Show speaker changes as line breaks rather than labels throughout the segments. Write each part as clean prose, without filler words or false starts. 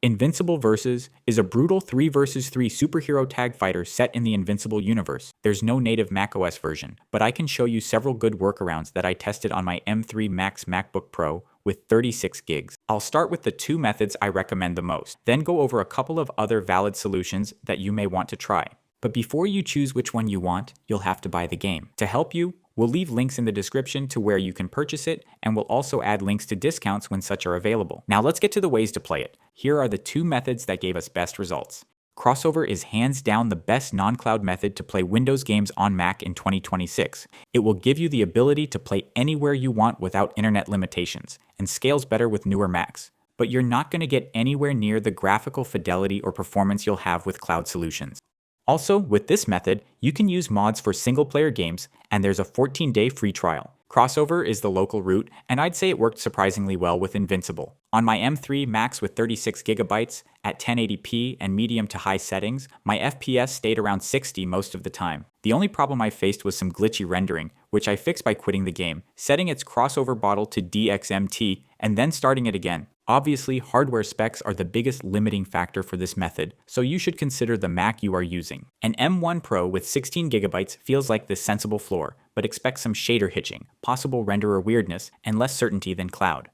Invincible Versus is a brutal 3 vs 3 superhero tag fighter set in the Invincible universe. There's no native macOS version, but I can show you several good workarounds that I tested on my M3 Max MacBook Pro with 36 gigs. I'll start with the two methods I recommend the most, then go over a couple of other valid solutions that you may want to try. But before you choose which one you want, you'll have to buy the game. To help you, we'll leave links in the description to where you can purchase it, and we'll also add links to discounts when such are available. Now let's get to the ways to play it. Here are the two methods that gave us best results. Crossover is hands down the best non-cloud method to play Windows games on Mac in 2026. It will give you the ability to play anywhere you want without internet limitations, and scales better with newer Macs. But you're not going to get anywhere near the graphical fidelity or performance you'll have with cloud solutions. Also, with this method, you can use mods for single-player games, and there's a 14-day free trial. Crossover is the local route, and I'd say it worked surprisingly well with Invincible. On my M3 Max with 36GB at 1080p and medium to high settings, my FPS stayed around 60 most of the time. The only problem I faced was some glitchy rendering, which I fixed by quitting the game, setting its crossover bottle to DXMT, and then starting it again. Obviously, hardware specs are the biggest limiting factor for this method, so you should consider the Mac you are using. An M1 Pro with 16GB feels like the sensible floor, but expect some shader hitching, possible renderer weirdness, and less certainty than cloud.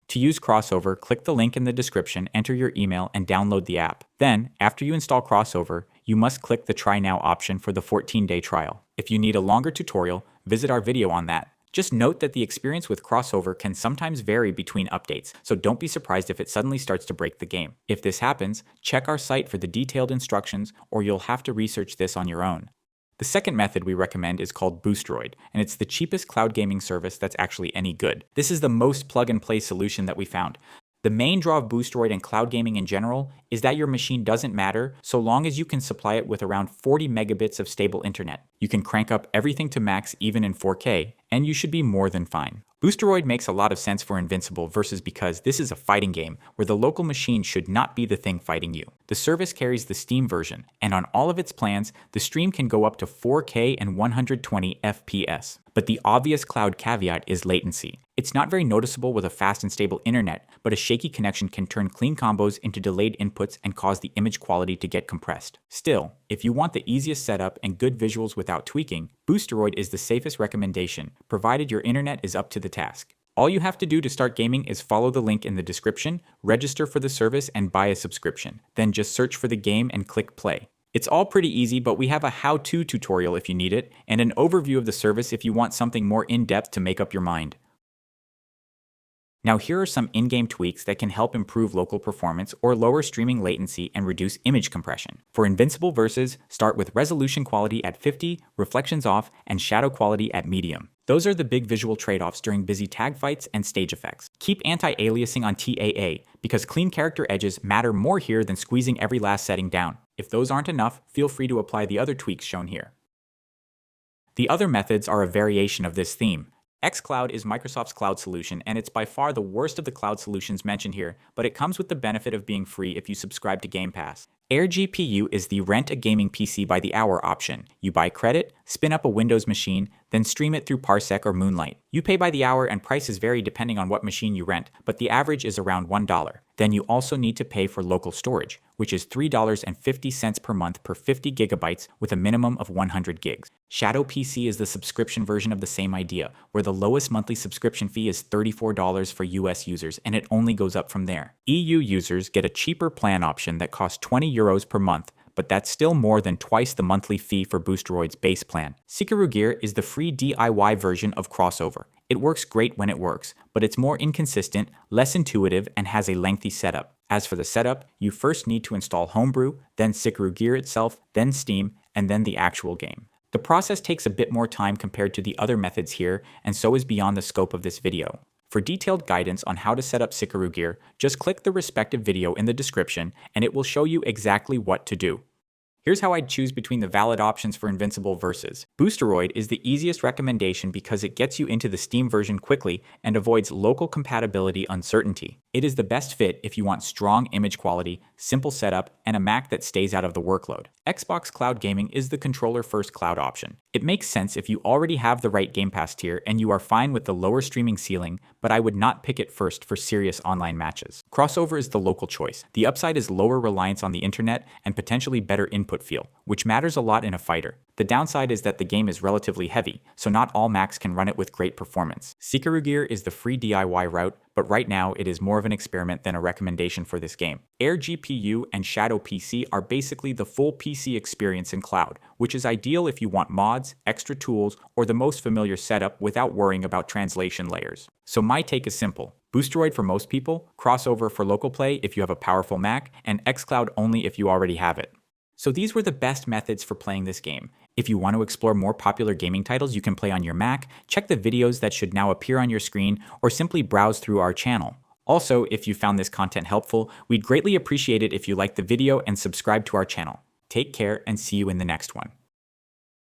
To use Crossover, click the link in the description, enter your email, and download the app. Then, after you install Crossover, you must click the Try Now option for the 14-day trial. If you need a longer tutorial, visit our video on that. Just note that the experience with Crossover can sometimes vary between updates, so don't be surprised if it suddenly starts to break the game. If this happens, check our site for the detailed instructions, or you'll have to research this on your own. The second method we recommend is called Boosteroid, and it's the cheapest cloud gaming service that's actually any good. This is the most plug-and-play solution that we found. The main draw of Boosteroid and cloud gaming in general is that your machine doesn't matter so long as you can supply it with around 40 megabits of stable internet. You can crank up everything to max even in 4K, and you should be more than fine. Boosteroid makes a lot of sense for Invincible Versus because this is a fighting game where the local machine should not be the thing fighting you. The service carries the Steam version, and on all of its plans, the stream can go up to 4K and 120 FPS. But the obvious cloud caveat is latency. It's not very noticeable with a fast and stable internet, but a shaky connection can turn clean combos into delayed inputs and cause the image quality to get compressed. Still, if you want the easiest setup and good visuals without tweaking, Boosteroid is the safest recommendation, provided your internet is up to the task. All you have to do to start gaming is follow the link in the description, register for the service, and buy a subscription. Then just search for the game and click play. It's all pretty easy, but we have a how-to tutorial if you need it, and an overview of the service if you want something more in-depth to make up your mind. Now here are some in-game tweaks that can help improve local performance or lower streaming latency and reduce image compression. For Invincible Versus, start with resolution quality at 50, reflections off, and shadow quality at medium. Those are the big visual trade-offs during busy tag fights and stage effects. Keep anti-aliasing on TAA, because clean character edges matter more here than squeezing every last setting down. If those aren't enough, feel free to apply the other tweaks shown here. The other methods are a variation of this theme. xCloud is Microsoft's cloud solution, and it's by far the worst of the cloud solutions mentioned here, but it comes with the benefit of being free if you subscribe to Game Pass. AirGPU is the rent a gaming PC by the hour option. You buy credit, spin up a Windows machine, then stream it through Parsec or Moonlight. You pay by the hour and prices vary depending on what machine you rent, but the average is around $1. Then you also need to pay for local storage, which is $3.50 per month per 50 gigabytes with a minimum of 100 gigs. Shadow PC is the subscription version of the same idea, where the lowest monthly subscription fee is $34 for US users, and it only goes up from there. EU users get a cheaper plan option that costs €20 per month, but that's still more than twice the monthly fee for Boosteroid's base plan. Sikarugir is the free DIY version of Crossover. It works great when it works, but it's more inconsistent, less intuitive, and has a lengthy setup. As for the setup, you first need to install Homebrew, then Sikarugir itself, then Steam, and then the actual game. The process takes a bit more time compared to the other methods here, and so is beyond the scope of this video. For detailed guidance on how to set up Sikarugir, just click the respective video in the description and it will show you exactly what to do. Here's how I'd choose between the valid options for Invincible versus. Boosteroid is the easiest recommendation because it gets you into the Steam version quickly and avoids local compatibility uncertainty. It is the best fit if you want strong image quality, simple setup, and a Mac that stays out of the workload. Xbox Cloud Gaming is the controller-first cloud option. It makes sense if you already have the right Game Pass tier and you are fine with the lower streaming ceiling, but I would not pick it first for serious online matches. Crossover is the local choice. The upside is lower reliance on the internet and potentially better input feel, which matters a lot in a fighter. The downside is that the game is relatively heavy, so not all Macs can run it with great performance. Sikarugir is the free DIY route, but right now it is more of an experiment than a recommendation for this game. AirGPU and Shadow PC are basically the full PC experience in cloud, which is ideal if you want mods, extra tools, or the most familiar setup without worrying about translation layers. So my take is simple. Boosteroid for most people, Crossover for local play if you have a powerful Mac, and xCloud only if you already have it. So these were the best methods for playing this game. If you want to explore more popular gaming titles you can play on your Mac, check the videos that should now appear on your screen, or simply browse through our channel. Also, if you found this content helpful, we'd greatly appreciate it if you liked the video and subscribe to our channel. Take care and see you in the next one.